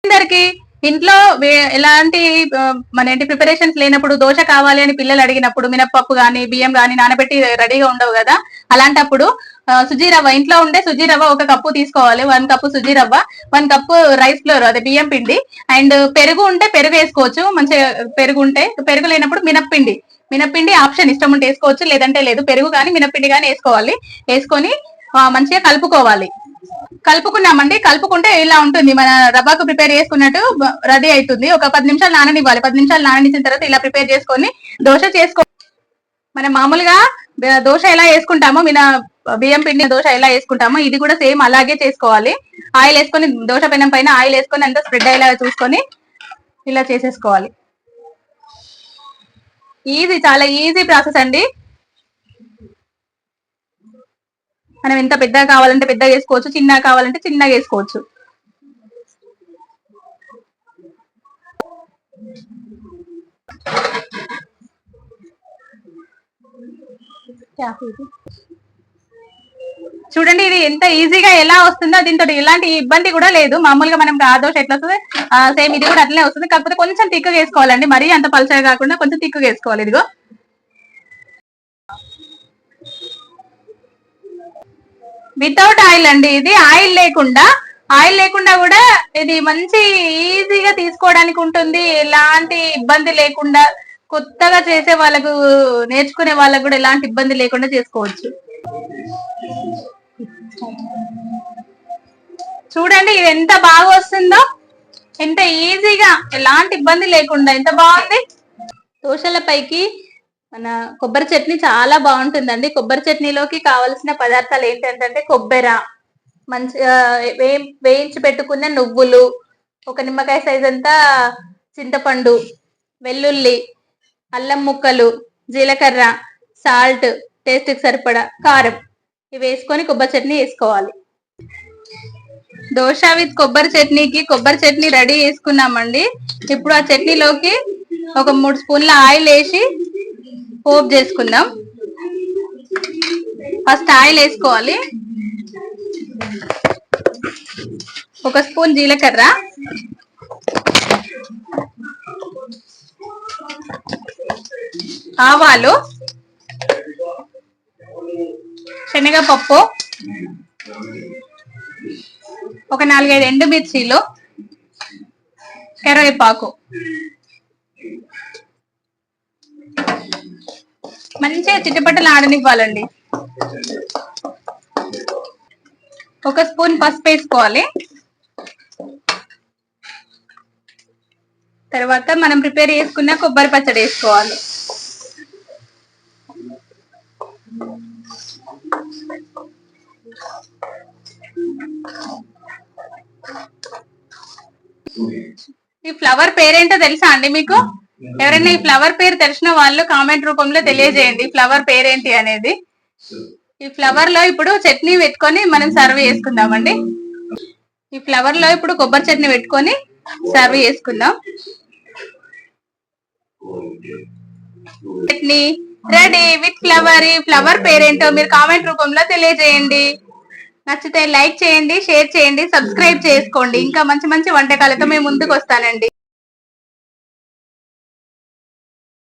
అందరికి ఇంట్లో ఎలాంటి మన ఏంటి ప్రిపరేషన్స్ లేనప్పుడు దోశ కావాలి అని పిల్లలు అడిగినప్పుడు మినపప్పు గాని బియ్యం గాని నానబెట్టి రెడీగా ఉండవు కదా, అలాంటప్పుడు సుజీ రవ్వ ఇంట్లో ఉండే సుజీ రవ్వ 1 కప్పు తీసుకోవాలి. 1 కప్పు సుజీ రవ్వ, 1 కప్పు రైస్ ఫ్లోర్ అదే బియ్యం పిండి, అండ్ పెరుగు ఉంటే పెరుగు వేసుకోవచ్చు. మంచిగా పెరుగు ఉంటే, పెరుగు లేనప్పుడు మినప్పిండి ఆప్షన్, ఇష్టం ఉంటే వేసుకోవచ్చు లేదంటే లేదు. పెరుగు కానీ మినప్పిండి కానీ వేసుకోవాలి. వేసుకొని మంచిగా కలుపుకోవాలి. కలుపుకున్నామండి. కలుపుకుంటే ఇలా ఉంటుంది, మన రవ్వకు ప్రిపేర్ చేసుకున్నట్టు రెడీ అవుతుంది. ఒక 10 నిమిషాలు నాననివ్వాలి. 10 నిమిషాలు నాననిచ్చిన తర్వాత ఇలా ప్రిపేర్ చేసుకొని దోశ మనం మామూలుగా దోశ ఎలా వేసుకుంటామో, బియ్యం పిండి దోశ ఎలా వేసుకుంటామో ఇది కూడా సేమ్ అలాగే చేసుకోవాలి. ఆయిల్ వేసుకొని దోశ పెనం పైన ఆయిల్ వేసుకొని అంతా స్ప్రెడ్ అయ్యేలా చూసుకొని ఇలా చేసేసుకోవాలి. ఈజీ, చాలా ఈజీ ప్రాసెస్ అండి. మనం ఎంత పెద్దగా కావాలంటే పెద్దగా వేసుకోవచ్చు, చిన్నగా కావాలంటే చిన్నగా వేసుకోవచ్చు. చూడండి ఇది ఎంత ఈజీగా ఎలా వస్తుందో, దీంతో ఎలాంటి ఇబ్బంది కూడా లేదు. మామూలుగా మనం ఆ దోశ ఎట్లా వస్తుంది సేమ్ ఇది కూడా అట్లనే వస్తుంది. కాకపోతే కొంచెం తిక్కుగా వేసుకోవాలండి, మరీ అంత పలచగా కాకుండా కొంచెం తిక్కుగా వేసుకోవాలి. ఇదిగో వితౌట్ ఆయిల్ అండి, ఇది ఆయిల్ లేకుండా కూడా ఇది మంచి ఈజీగా తీసుకోవడానికి ఉంటుంది. ఎలాంటి ఇబ్బంది లేకుండా, కొత్తగా చేసే వాళ్ళకు, నేర్చుకునే వాళ్ళకు కూడా ఎలాంటి ఇబ్బంది లేకుండా చేసుకోవచ్చు. చూడండి ఇది ఎంత బాగా వస్తుందో, ఎంత ఈజీగా, ఎలాంటి ఇబ్బంది లేకుండా ఎంత బాగుంది. దోశల పైకి మన కొబ్బరి చట్నీ చాలా బాగుంటుందండి. కొబ్బరి చట్నీలోకి కావలసిన పదార్థాలు ఏంటంటే కొబ్బరి, మంచిగా వేయించి పెట్టుకున్న నువ్వులు, 1 నిమ్మకాయ సైజ్ అంతా చింతపండు, వెల్లుల్లి, అల్లం ముక్కలు, జీలకర్ర, సాల్ట్, టేస్ట్కి సరిపడా కారం, ఇవి వేసుకొని కొబ్బరి చట్నీ వేసుకోవాలి. దోశ విత్ కొబ్బరి చట్నీకి కొబ్బరి చట్నీ రెడీ చేసుకున్నామండి. ఇప్పుడు ఆ చట్నీలోకి ఒక 3 స్పూన్ల ఆయిల్ వేసి పోపు చేసుకుందాం. ఫస్ట్ ఆయిల్ వేసుకోవాలి. 1 స్పూన్ జీలకర్ర, ఆవాలు, శనగపప్పు, ఒక 4-5 ఎండుమిర్చీలు, కరివేపాకు, మంచిగా చిటపటలు ఆడనివ్వాలండి. 1 స్పూన్ పసుపు వేసుకోవాలి. తర్వాత మనం ప్రిపేర్ చేసుకున్న కొబ్బరి పచ్చడి వేసుకోవాలి. ఈ ఫ్లవర్ పేరేంటో తెలుసా అండి మీకు? ఎవరైనా ఈ ఫ్లవర్ పేరు తెలిసిన వాళ్ళు కామెంట్ రూపంలో తెలియజేయండి, ఫ్లవర్ పేరేంటి అనేది. ఈ ఫ్లవర్ లో ఇప్పుడు చట్నీ పెట్టుకొని మనం సర్వ్ చేసుకుందామండి. ఈ ఫ్లవర్ లో ఇప్పుడు కొబ్బరి చట్నీ పెట్టుకొని సర్వ్ చేసుకుందాం. Chutney ready with flower. ఈ ఫ్లవర్ పేరేంటో మీరు కామెంట్ రూపంలో తెలియజేయండి. నచ్చితే లైక్ చేయండి, షేర్ చేయండి, సబ్స్క్రైబ్ చేసుకోండి. ఇంకా మంచి మంచి వంటకాలతో మేము ముందుకు వస్తానండి.